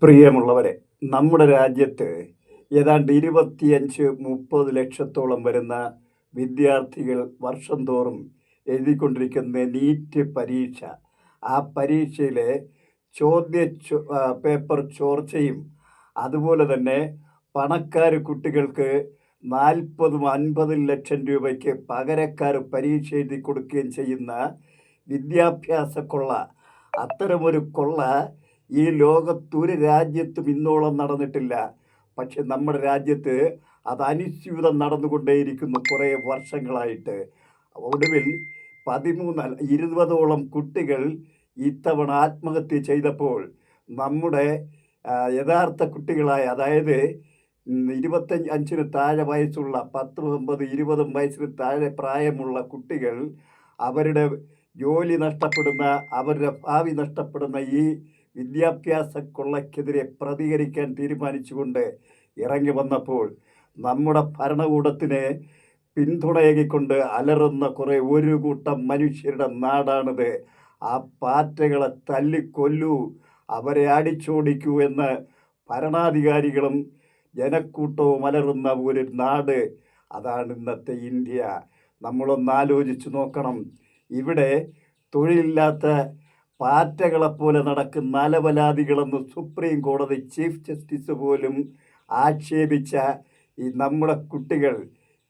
പ്രിയമുള്ളവരെ, നമ്മുടെ രാജ്യത്ത് ഏതാണ്ട് 25-30 ലക്ഷത്തോളം വരുന്ന വിദ്യാർത്ഥികൾ വർഷം തോറും എഴുതിക്കൊണ്ടിരിക്കുന്ന നീറ്റ് പരീക്ഷ. ആ പരീക്ഷയിലെ പേപ്പർ ചോർച്ചയും അതുപോലെ തന്നെ പണക്കാർ കുട്ടികൾക്ക് 40-50 ലക്ഷം രൂപയ്ക്ക് പകരക്കാർ പരീക്ഷ എഴുതി കൊടുക്കുകയും ചെയ്യുന്ന വിദ്യാഭ്യാസ കൊള്ള. അത്തരമൊരു കൊള്ള ഈ ലോകത്തൊരു രാജ്യത്തും ഇന്നോളം നടന്നിട്ടില്ല. പക്ഷെ നമ്മുടെ രാജ്യത്ത് അത് അനുസ്യൂതം നടന്നുകൊണ്ടേയിരിക്കുന്നു കുറേ വർഷങ്ങളായിട്ട്. ഒടുവിൽ 20ഓളം കുട്ടികൾ ഇത്തവണ ആത്മഹത്യ ചെയ്തപ്പോൾ നമ്മുടെ യഥാർത്ഥ കുട്ടികളായ, അതായത് 25-ന് താഴെ വയസ്സുള്ള 19-20 വയസ്സിന് താഴെ പ്രായമുള്ള കുട്ടികൾ അവരുടെ ജോലി നഷ്ടപ്പെടുന്ന, അവരുടെ ഭാവി നഷ്ടപ്പെടുന്ന ഈ വിദ്യാഭ്യാസ കൊള്ളയ്ക്കെതിരെ പ്രതികരിക്കാൻ തീരുമാനിച്ചുകൊണ്ട് ഇറങ്ങി വന്നപ്പോൾ നമ്മുടെ ഭരണകൂടത്തിന് പിന്തുണയേകിക്കൊണ്ട് അലറുന്ന ഒരു കൂട്ടം മനുഷ്യരുടെ നാടാണിത്. ആ പാറ്റകളെ തല്ലിക്കൊല്ലൂ, അവരെ അടിച്ചോടിക്കൂ എന്ന് ഭരണാധികാരികളും ജനക്കൂട്ടവും അലറുന്ന ഒരു നാട്. അതാണ് ഇന്നത്തെ ഇന്ത്യ. നമ്മളൊന്ന് ആലോചിച്ച് നോക്കണം. ഇവിടെ തൊഴിലില്ലാത്ത പാറ്റകളെപ്പോലെ നടക്കുന്ന അലവലാദികളെന്ന് സുപ്രീം കോടതി ചീഫ് ജസ്റ്റിസ് പോലും ആക്ഷേപിച്ച ഈ നമ്മുടെ കുട്ടികൾ,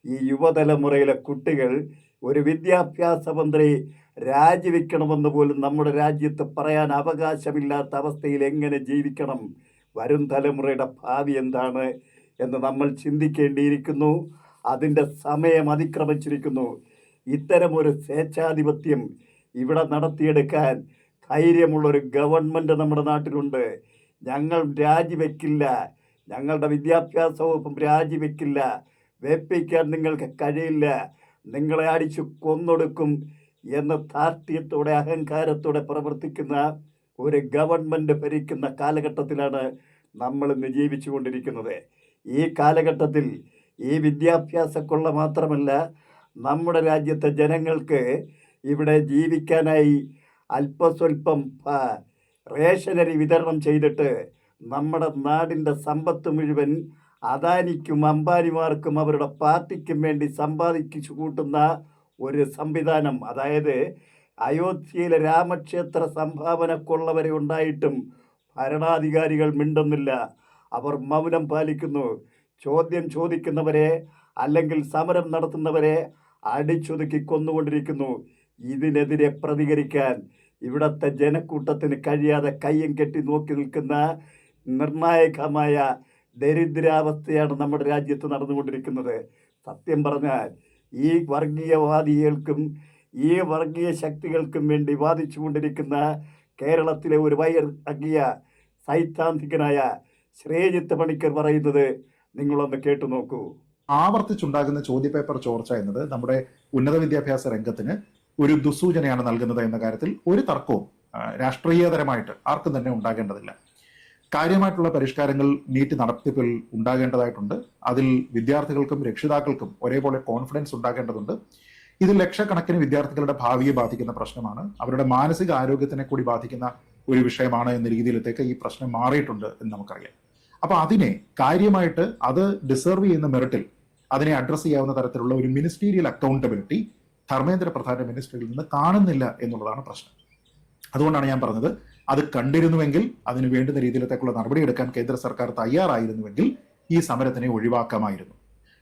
ഈ യുവതലമുറയിലെ കുട്ടികൾ, ഒരു വിദ്യാഭ്യാസ മന്ത്രി രാജിവെക്കണമെന്ന് പോലും നമ്മുടെ രാജ്യത്ത് പറയാൻ അവകാശമില്ലാത്ത അവസ്ഥയിൽ എങ്ങനെ ജീവിക്കണം? വരും തലമുറയുടെ ഭാവി എന്താണ് എന്ന് നമ്മൾ ചിന്തിക്കേണ്ടിയിരിക്കുന്നു. അതിൻ്റെ സമയം അതിക്രമിച്ചിരിക്കുന്നു. ഇത്തരമൊരു സ്വേച്ഛാധിപത്യം ഇവിടെ നടത്തിയെടുക്കാൻ ധൈര്യമുള്ളൊരു ഗവൺമെൻറ് നമ്മുടെ നാട്ടിലുണ്ട്. ഞങ്ങൾ രാജിവെക്കില്ല, ഞങ്ങളുടെ വിദ്യാഭ്യാസ വകുപ്പും രാജിവെക്കില്ല, വെപ്പിക്കാൻ നിങ്ങൾക്ക് കഴിയില്ല, നിങ്ങളെ അടിച്ചു കൊന്നൊടുക്കും എന്ന ധാർഷ്ട്യത്തോടെ അഹങ്കാരത്തോടെ പ്രവർത്തിക്കുന്ന ഒരു ഗവൺമെൻറ് ഭരിക്കുന്ന കാലഘട്ടത്തിലാണ് നമ്മൾ ഇന്ന് ജീവിച്ചു കൊണ്ടിരിക്കുന്നത്. ഈ കാലഘട്ടത്തിൽ ഈ വിദ്യാഭ്യാസ കൊള്ള മാത്രമല്ല, നമ്മുടെ രാജ്യത്തെ ജനങ്ങൾക്ക് ഇവിടെ ജീവിക്കാനായി അല്പസ്വല്പം റേഷനറി വിതരണം ചെയ്തിട്ട് നമ്മുടെ നാടിൻ്റെ സമ്പത്ത് മുഴുവൻ അദാനിക്കും അംബാനിമാർക്കും അവരുടെ പാർട്ടിക്കും വേണ്ടി സമ്പാദിച്ചു കൂട്ടുന്ന ഒരു സംവിധാനം. അതായത് അയോധ്യയിലെ രാമക്ഷേത്ര സംഭാവന കൊള്ള വരെ ഉണ്ടായിട്ടും ഭരണാധികാരികൾ മിണ്ടുന്നില്ല. അവർ മൗനം പാലിക്കുന്നു. ചോദ്യം ചോദിക്കുന്നവരെ അല്ലെങ്കിൽ സമരം നടത്തുന്നവരെ അടിച്ചൊതുക്കി കൊന്നുകൊണ്ടിരിക്കുന്നു. ഇതിനെതിരെ പ്രതികരിക്കാൻ ഇവിടുത്തെ ജനക്കൂട്ടത്തിന് കഴിയാതെ കയ്യും കെട്ടി നോക്കി നിൽക്കുന്ന നിർണായകമായ ദരിദ്രാവസ്ഥയാണ് നമ്മുടെ രാജ്യത്ത് നടന്നുകൊണ്ടിരിക്കുന്നത്. സത്യം പറഞ്ഞാൽ ഈ വർഗീയവാദികൾക്കും ഈ വർഗീയ ശക്തികൾക്കും വേണ്ടി വാദിച്ചു കൊണ്ടിരിക്കുന്ന കേരളത്തിലെ ഒരു വർഗീയ സൈദ്ധാന്തികനായ ശ്രീജിത്ത് പണിക്കർ പറയുന്നത് നിങ്ങളൊന്ന് കേട്ടു നോക്കൂ. ആവർത്തിച്ചുണ്ടാകുന്ന ചോദ്യപേപ്പർ ചോർച്ച എന്നത് നമ്മുടെ ഉന്നത വിദ്യാഭ്യാസ രംഗത്തിന് ഒരു ദുസ്സൂചനയാണ് നൽകുന്നത് എന്ന കാര്യത്തിൽ ഒരു തർക്കവും രാഷ്ട്രീയതരമായിട്ട് ആർക്കും തന്നെ ഉണ്ടാകേണ്ടതില്ല. കാര്യമായിട്ടുള്ള പരിഷ്കാരങ്ങൾ നീറ്റ് നടത്തിപ്പിൽ ഉണ്ടാകേണ്ടതായിട്ടുണ്ട്. അതിൽ വിദ്യാർത്ഥികൾക്കും രക്ഷിതാക്കൾക്കും ഒരേപോലെ കോൺഫിഡൻസ് ഉണ്ടാകേണ്ടതുണ്ട്. ഇത് ലക്ഷക്കണക്കിന് വിദ്യാർത്ഥികളുടെ ഭാവിയെ ബാധിക്കുന്ന പ്രശ്നമാണ്, അവരുടെ മാനസിക ആരോഗ്യത്തിനെ കൂടി ബാധിക്കുന്ന ഒരു വിഷയമാണ് എന്ന രീതിയിലത്തേക്ക് ഈ പ്രശ്നം മാറിയിട്ടുണ്ട് എന്ന് നമുക്കറിയാം. അപ്പൊ അതിനെ കാര്യമായിട്ട് അത് ഡിസർവ് ചെയ്യുന്ന മെറിറ്റിൽ അതിനെ അഡ്രസ് ചെയ്യാവുന്ന തരത്തിലുള്ള ഒരു മിനിസ്റ്റീരിയൽ അക്കൗണ്ടബിലിറ്റി ധർമ്മേന്ദ്ര പ്രധാന്റെ മിനിസ്ട്രിയിൽ നിന്ന് കാണുന്നില്ല എന്നുള്ളതാണ് പ്രശ്നം. അതുകൊണ്ടാണ് ഞാൻ പറഞ്ഞത്, അത് കണ്ടിരുന്നുവെങ്കിൽ, അതിന് വേണ്ടുന്ന രീതിയിലത്തേക്കുള്ള നടപടിയെടുക്കാൻ കേന്ദ്ര സർക്കാർ തയ്യാറായിരുന്നുവെങ്കിൽ ഈ സമരത്തിനെ ഒഴിവാക്കാമായിരുന്നു.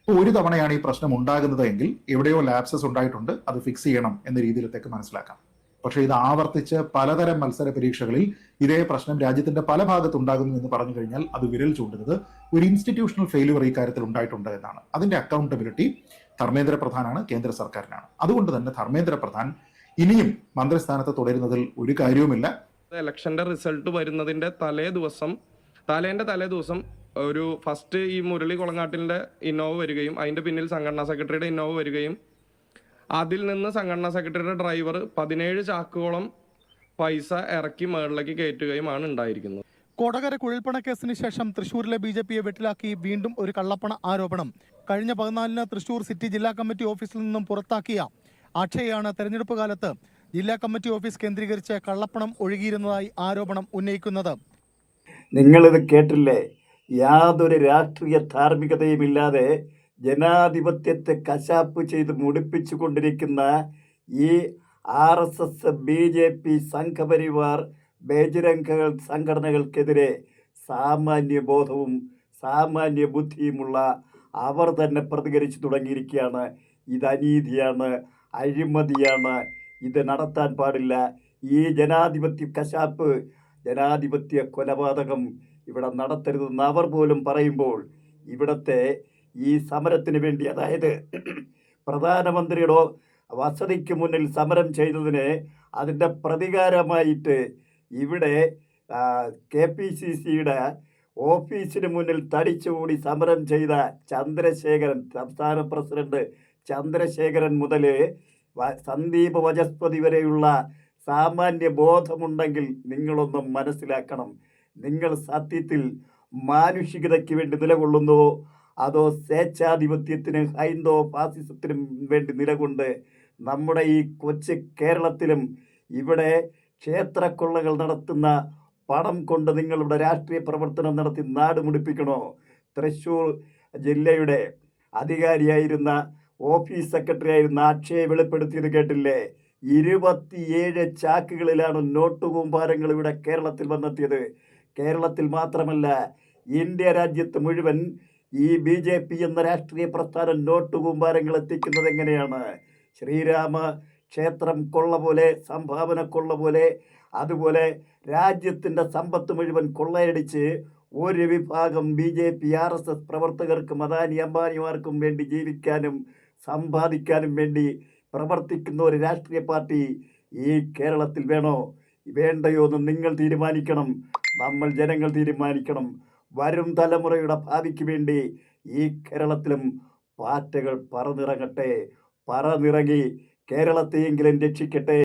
ഇപ്പോൾ ഒരു തവണയാണ് ഈ പ്രശ്നം ഉണ്ടാകുന്നത് എങ്കിൽ എവിടെയോ ലാപ്സസ് ഉണ്ടായിട്ടുണ്ട്, അത് ഫിക്സ് ചെയ്യണം എന്ന രീതിയിലത്തേക്ക് മനസ്സിലാക്കാം. പക്ഷേ ഇത് ആവർത്തിച്ച് പലതരം മത്സര പരീക്ഷകളിൽ ഇതേ പ്രശ്നം രാജ്യത്തിന്റെ പല ഭാഗത്തുണ്ടാകുന്നു എന്ന് പറഞ്ഞു കഴിഞ്ഞാൽ അത് വിരൽ ചൂണ്ടുന്നത് ഒരു ഇൻസ്റ്റിറ്റ്യൂഷണൽ ഫെയിലുവർ ഈ കാര്യത്തിൽ ഉണ്ടായിട്ടുണ്ട് എന്നാണ്. അതിന്റെ അക്കൗണ്ടബിലിറ്റി ധർമ്മേന്ദ്ര പ്രധാനാണ്, കേന്ദ്ര സർക്കാരിനാണ്. അതുകൊണ്ട് തന്നെ ധർമ്മേന്ദ്ര പ്രധാൻ ഇനിയും മന്ത്രിസ്ഥാനത്ത് തുടരുന്നതിൽ ഒരു കാര്യവുമില്ല. ഇലക്ഷന്റെ റിസൾട്ട് വരുന്നതിന്റെ തലേന്റെ തലേ ദിവസം ഒരു ഫസ്റ്റ് ഈ മുരളി കൊളങ്ങാട്ടിന്റെ ഇന്നോവ വരികയും അതിന്റെ പിന്നിൽ സംഘടനാ സെക്രട്ടറിയുടെ ഇന്നോവ വരികയും അതിൽ നിന്ന് സംഘടനാ സെക്രട്ടറിയുടെ ഡ്രൈവർ 17 ചാക്കുകളോളം പൈസ ഇറക്കി മേളിലേക്ക് കയറ്റുകയുമാണ് ഉണ്ടായിരിക്കുന്നത്. കൊടകര കുഴൽപ്പണ കേസിന് ശേഷം തൃശൂരിലെ BJPയെ വെട്ടിലാക്കി വീണ്ടും ഒരു കള്ളപ്പണ ആരോപണം. കഴിഞ്ഞ 14-ന് തൃശൂർ സിറ്റി ജില്ലാ കമ്മിറ്റി ഓഫീസിൽ നിന്നും പുറത്താക്കിയ അക്ഷയാണ് തെരഞ്ഞെടുപ്പ് കാലത്ത് ജില്ലാ കമ്മിറ്റി ഓഫീസ് കേന്ദ്രീകരിച്ച് കള്ളപ്പണം ഒഴുകിയിരുന്നതായി ആരോപണം ഉന്നയിക്കുന്നത്. നിങ്ങളിത് കേട്ടില്ലേ? യാതൊരു രാഷ്ട്രീയ ധാർമ്മികതയുമില്ലാതെ ജനാധിപത്യത്തെ കശാപ്പ് ചെയ്ത് മുടിപ്പിച്ചു കൊണ്ടിരിക്കുന്ന ഈ RSS, BJP, സംഘപരിവാർ, ബജരംഗകൾ സംഘടനകൾക്കെതിരെ സാമാന്യ ബോധവും സാമാന്യ ബുദ്ധിയുമുള്ള അവർ തന്നെ പ്രതികരിച്ചു തുടങ്ങിയിരിക്കുകയാണ്. ഇത് അനീതിയാണ്, അഴിമതിയാണ്, ഇത് നടത്താൻ പാടില്ല. ഈ ജനാധിപത്യ കശാപ്പ്, ജനാധിപത്യ കൊലപാതകം ഇവിടെ നടത്തരുതെന്ന് അവർ പോലും പറയുമ്പോൾ ഇവിടുത്തെ ഈ സമരത്തിന് വേണ്ടി, അതായത് പ്രധാനമന്ത്രിയുടെ വസതിക്ക് മുന്നിൽ സമരം ചെയ്തതിന് അതിൻ്റെ പ്രതികാരമായിട്ട് ഇവിടെ KPCCയുടെ ഓഫീസിന് മുന്നിൽ തടിച്ചുകൂടി സമരം ചെയ്ത ചന്ദ്രശേഖരൻ, സംസ്ഥാന പ്രസിഡന്റ് ചന്ദ്രശേഖരൻ മുതൽ സന്ദീപ് വചസ്പതി വരെയുള്ള സാമാന്യ ബോധമുണ്ടെങ്കിൽ നിങ്ങളൊന്നും മനസ്സിലാക്കണം. നിങ്ങൾ സത്യത്തിൽ മാനുഷികതയ്ക്ക് വേണ്ടി നിലകൊള്ളുന്നുവോ അതോ സ്വേച്ഛാധിപത്യത്തിന്, ഹൈന്ദവ ഫാസിസത്തിനും വേണ്ടി നിലകൊണ്ട് നമ്മുടെ ഈ കൊച്ചു കേരളത്തിലും ഇവിടെ ക്ഷേത്രക്കൊള്ളകൾ നടത്തുന്ന പണം കൊണ്ട് നിങ്ങളുടെ രാഷ്ട്രീയ പ്രവർത്തനം നടത്തി നാട് മുടിപ്പിക്കണോ? തൃശ്ശൂർ ജില്ലയുടെ അധികാരിയായിരുന്ന ഓഫീസ് സെക്രട്ടറി ആയിരുന്ന അക്ഷയെ വെളിപ്പെടുത്തിയത് കേട്ടില്ലേ? 27 ചാക്കുകളിലാണ് നോട്ട് കൂമ്പാരങ്ങൾ ഇവിടെ കേരളത്തിൽ വന്നെത്തിയത്. കേരളത്തിൽ മാത്രമല്ല, ഇന്ത്യ രാജ്യത്ത് മുഴുവൻ ഈ BJP എന്ന രാഷ്ട്രീയ പ്രസ്ഥാനം നോട്ട് കൂമ്പാരങ്ങൾ എത്തിക്കുന്നത് എങ്ങനെയാണ്? ശ്രീരാമ ക്ഷേത്രം കൊള്ള പോലെ, സംഭാവന കൊള്ള പോലെ, അതുപോലെ രാജ്യത്തിൻ്റെ സമ്പത്ത് മുഴുവൻ കൊള്ളയടിച്ച് ഒരു വിഭാഗം BJP RSS പ്രവർത്തകർക്കും അദാനി അംബാനിമാർക്കും വേണ്ടി ജീവിക്കാനും സമ്പാദിക്കാനും വേണ്ടി പ്രവർത്തിക്കുന്ന ഒരു രാഷ്ട്രീയ പാർട്ടി ഈ കേരളത്തിൽ വേണോ വേണ്ടയോ എന്ന് നിങ്ങൾ തീരുമാനിക്കണം. നമ്മൾ ജനങ്ങൾ തീരുമാനിക്കണം. വരും തലമുറയുടെ ഭാവിക്ക് വേണ്ടി ഈ കേരളത്തിലും പാറ്റകൾ പറന്നിറങ്ങട്ടെ. പറന്നിറങ്ങി കേരളത്തെയെങ്കിലും രക്ഷിക്കട്ടെ.